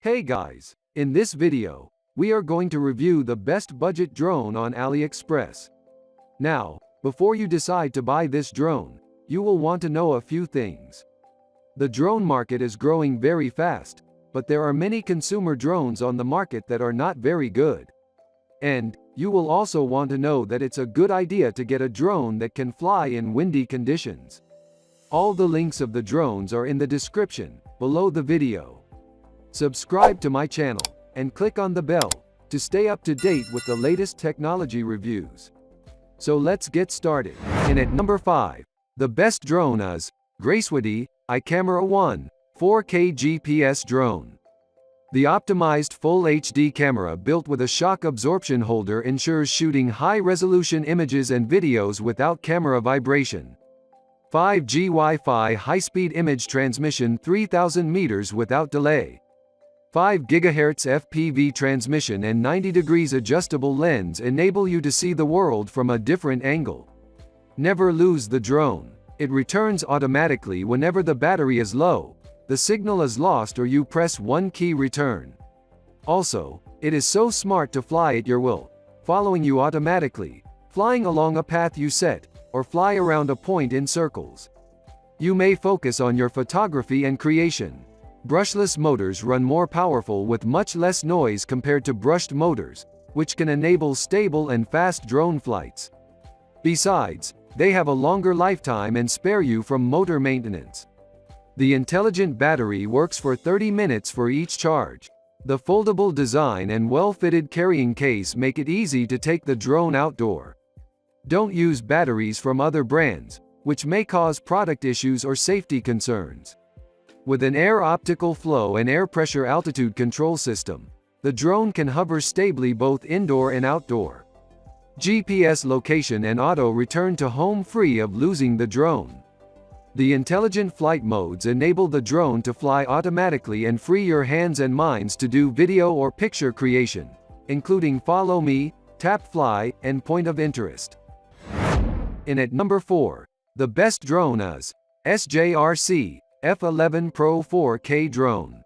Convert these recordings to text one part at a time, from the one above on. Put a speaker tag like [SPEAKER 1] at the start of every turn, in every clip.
[SPEAKER 1] Hey guys, in this video, we are going to review the best budget drone on Aliexpress. Now, before you decide to buy this drone, you will want to know a few things. The drone market is growing very fast, but there are many consumer drones on the market that are not very good. And, you will also want to know that it's a good idea to get a drone that can fly in windy conditions. All the links of the drones are in the description, below the video. Subscribe to my channel, and click on the bell, to stay up to date with the latest technology reviews. So let's get started. And at number 5, the best drone is Gracewity iCamera 1 4K GPS drone. The optimized Full HD camera built with a shock absorption holder ensures shooting high-resolution images and videos without camera vibration. 5G Wi-Fi high-speed image transmission 3000 meters without delay. 5 GHz FPV transmission and 90 degrees adjustable lens enable you to see the world from a different angle. Never lose the drone. It returns automatically whenever the battery is low, the signal is lost or you press one key return. Also, it is so smart to fly at your will, following you automatically, flying along a path you set, or fly around a point in circles. You may focus on your photography and creation. Brushless motors run more powerful with much less noise compared to brushed motors, which can enable stable and fast drone flights. Besides, they have a longer lifetime and spare you from motor maintenance. The intelligent battery works for 30 minutes for each charge. The foldable design and well-fitted carrying case make it easy to take the drone outdoor. Don't use batteries from other brands, which may cause product issues or safety concerns. With an air optical flow and air pressure altitude control system, the drone can hover stably both indoor and outdoor. GPS location and auto return to home free of losing the drone. The intelligent flight modes enable the drone to fly automatically and free your hands and minds to do video or picture creation, including Follow Me, Tap Fly, and Point of Interest. And at number 4, the best drone is SJRC F11 Pro 4K drone.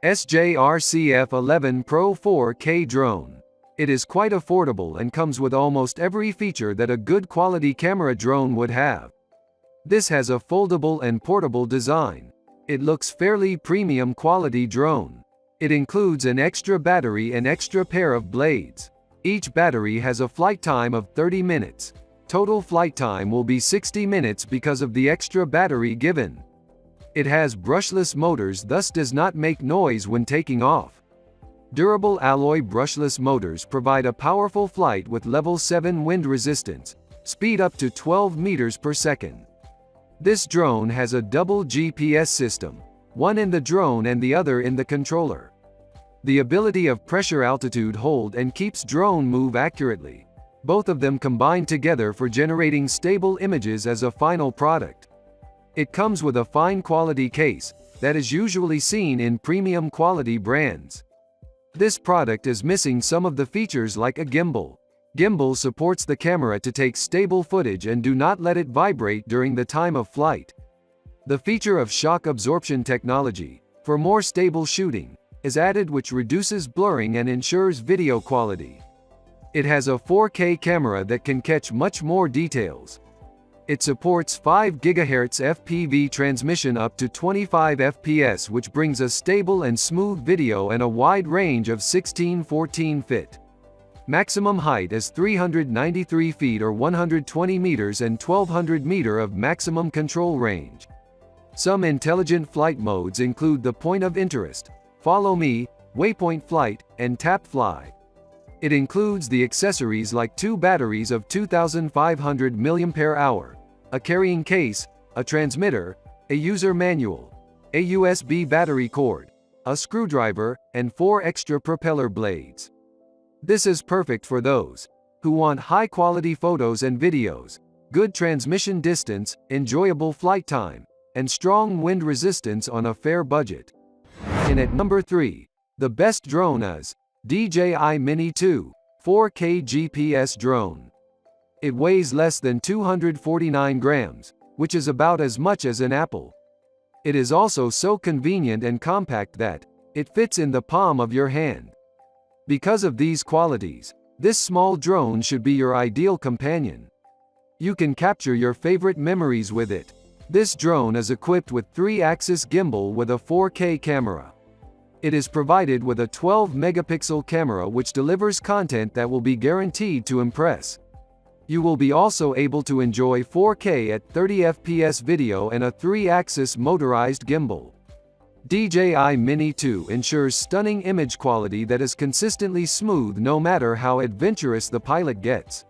[SPEAKER 1] SJRC F11 Pro 4K drone. It is quite affordable and comes with almost every feature that a good quality camera drone would have. This has a foldable and portable design. It looks fairly premium quality drone. It includes an extra battery and extra pair of blades. Each battery has a flight time of 30 minutes. Total flight time will be 60 minutes because of the extra battery given. It has brushless motors, thus does not make noise when taking off. Durable alloy brushless motors provide a powerful flight with level 7 wind resistance, speed up to 12 meters per second. This drone has a double GPS system, one in the drone and the other in the controller. The ability of pressure altitude hold and keeps drone move accurately. Both of them combine together for generating stable images as a final product. It comes with a fine quality case, that is usually seen in premium quality brands. This product is missing some of the features like a gimbal. Gimbal supports the camera to take stable footage and do not let it vibrate during the time of flight. The feature of shock absorption technology, for more stable shooting, is added, which reduces blurring and ensures video quality. It has a 4K camera that can catch much more details. It supports 5 GHz FPV transmission up to 25 fps, which brings a stable and smooth video and a wide range of 16:14 fit. Maximum height is 393 feet or 120 meters and 1200 meter of maximum control range. Some intelligent flight modes include the Point of Interest, Follow Me, Waypoint Flight, and Tap Fly. It includes the accessories like 2 batteries of 2500 mAh, a carrying case, a transmitter, a user manual, a USB battery cord, a screwdriver, and 4 extra propeller blades. This is perfect for those who want high-quality photos and videos, good transmission distance, enjoyable flight time, and strong wind resistance on a fair budget. And at number 3, the best drone is DJI Mini 2 4K GPS drone. It weighs less than 249 grams, which is about as much as an apple. It is also so convenient and compact that, It fits in the palm of your hand. Because of these qualities, this small drone should be your ideal companion. You can capture your favorite memories with it. This drone is equipped with 3-axis gimbal with a 4K camera. It is provided with a 12-megapixel camera which delivers content that will be guaranteed to impress. You will be also able to enjoy 4K at 30 FPS video and a 3-axis motorized gimbal. DJI Mini 2 ensures stunning image quality that is consistently smooth no matter how adventurous the pilot gets.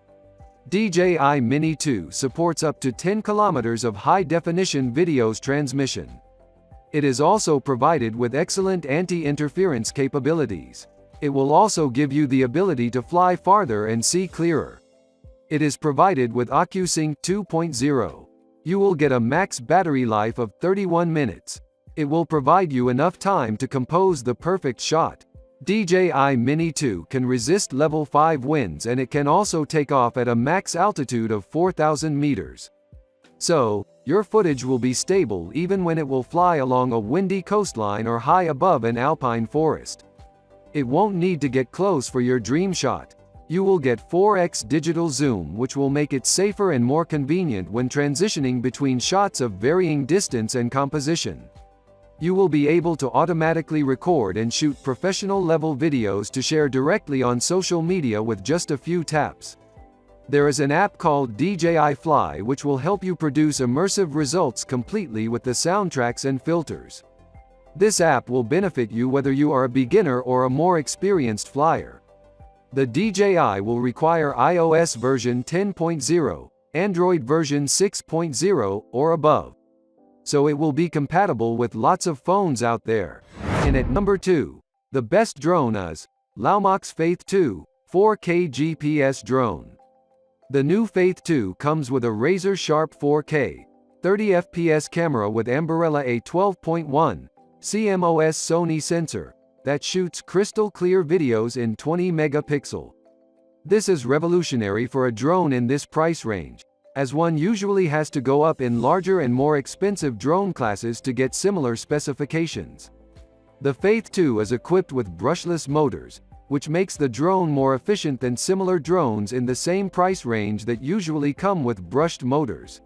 [SPEAKER 1] DJI Mini 2 supports up to 10 kilometers of high-definition videos transmission. It is also provided with excellent anti-interference capabilities. It will also give you the ability to fly farther and see clearer. It is provided with OcuSync 2.0. You will get a max battery life of 31 minutes. It will provide you enough time to compose the perfect shot. DJI Mini 2 can resist level 5 winds and it can also take off at a max altitude of 4,000 meters. So, your footage will be stable even when it will fly along a windy coastline or high above an alpine forest. It won't need to get close for your dream shot. You will get 4x digital zoom which will make it safer and more convenient when transitioning between shots of varying distance and composition. You will be able to automatically record and shoot professional-level videos to share directly on social media with just a few taps. There is an app called DJI Fly which will help you produce immersive results completely with the soundtracks and filters. This app will benefit you whether you are a beginner or a more experienced flyer. The DJI will require iOS version 10.0, Android version 6.0, or above. So it will be compatible with lots of phones out there. And at number 2, the best drone is Laumox Faith 2 4K GPS drone. The new Faith 2 comes with a razor-sharp 4K 30 FPS camera with Ambarella A 12.1 CMOS Sony sensor that shoots crystal clear videos in 20 megapixel. This is revolutionary for a drone in this price range, as one usually has to go up in larger and more expensive drone classes to get similar specifications. The Faith 2 is equipped with brushless motors, which makes the drone more efficient than similar drones in the same price range that usually come with brushed motors.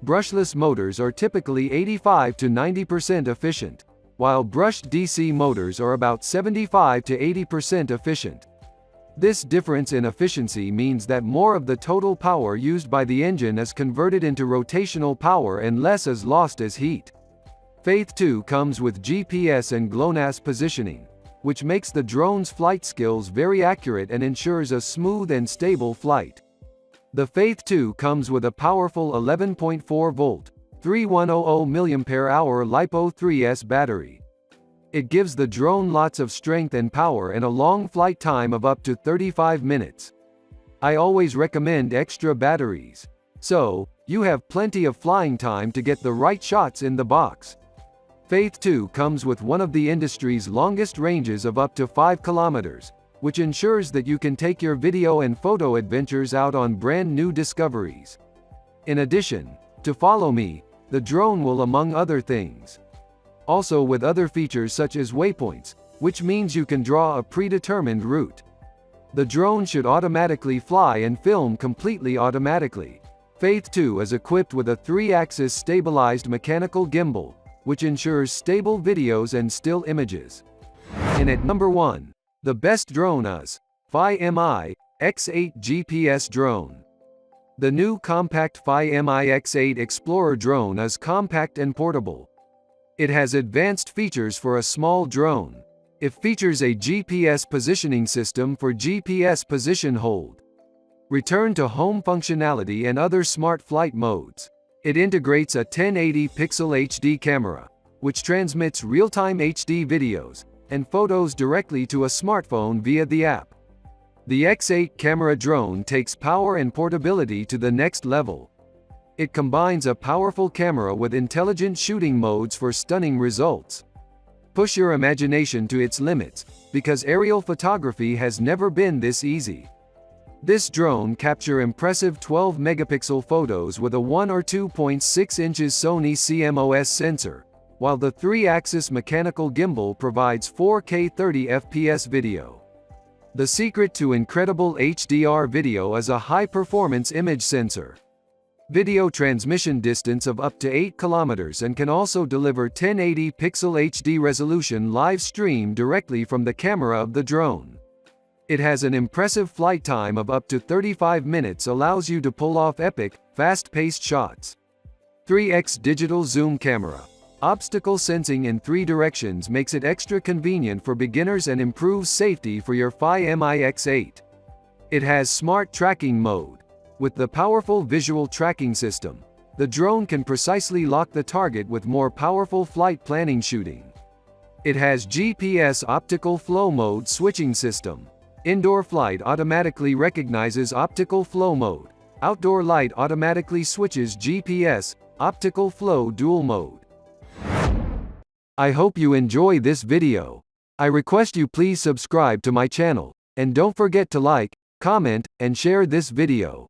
[SPEAKER 1] Brushless motors are typically 85 to 90% efficient, while brushed DC motors are about 75 to 80% efficient. This difference in efficiency means that more of the total power used by the engine is converted into rotational power and less is lost as heat. Faith 2 comes with GPS and GLONASS positioning, which makes the drone's flight skills very accurate and ensures a smooth and stable flight. The Faith 2 comes with a powerful 11.4-volt, 3100 mAh LiPo 3S battery. It gives the drone lots of strength and power and a long flight time of up to 35 minutes. I always recommend extra batteries. So, you have plenty of flying time to get the right shots in the box. Faith 2 comes with one of the industry's longest ranges of up to 5 kilometers, which ensures that you can take your video and photo adventures out on brand new discoveries. In addition, to follow me, the drone will, among other things, also with other features such as waypoints, which means you can draw a predetermined route. The drone should automatically fly and film completely automatically. Faith 2 is equipped with a 3-axis stabilized mechanical gimbal, which ensures stable videos and still images. And at number 1, the best drone is FiMi X8 GPS drone. The new compact FiMi X8 Explorer drone is compact and portable. It has advanced features for a small drone. It features a GPS positioning system for GPS position hold, return to home functionality and other smart flight modes. It integrates a 1080-pixel HD camera, which transmits real-time HD videos and photos directly to a smartphone via the app. The X8 camera drone takes power and portability to the next level. It combines a powerful camera with intelligent shooting modes for stunning results. Push your imagination to its limits, because aerial photography has never been this easy. This drone captures impressive 12-megapixel photos with a 1 or 2.6 inches Sony CMOS sensor, while the 3-axis mechanical gimbal provides 4K 30 FPS video. The secret to incredible HDR video is a high-performance image sensor. Video transmission distance of up to 8 kilometers and can also deliver 1080 pixel HD resolution live stream directly from the camera of the drone. It has an impressive flight time of up to 35 minutes, allows you to pull off epic, fast-paced shots. 3x digital zoom camera. Obstacle sensing in 3 directions makes it extra convenient for beginners and improves safety for your FiMi X8. It has smart tracking mode. With the powerful visual tracking system, the drone can precisely lock the target with more powerful flight planning shooting. It has GPS optical flow mode switching system. Indoor flight automatically recognizes optical flow mode. Outdoor light automatically switches GPS, optical flow dual mode. I hope you enjoy this video. I request you please subscribe to my channel, and don't forget to like, comment, and share this video.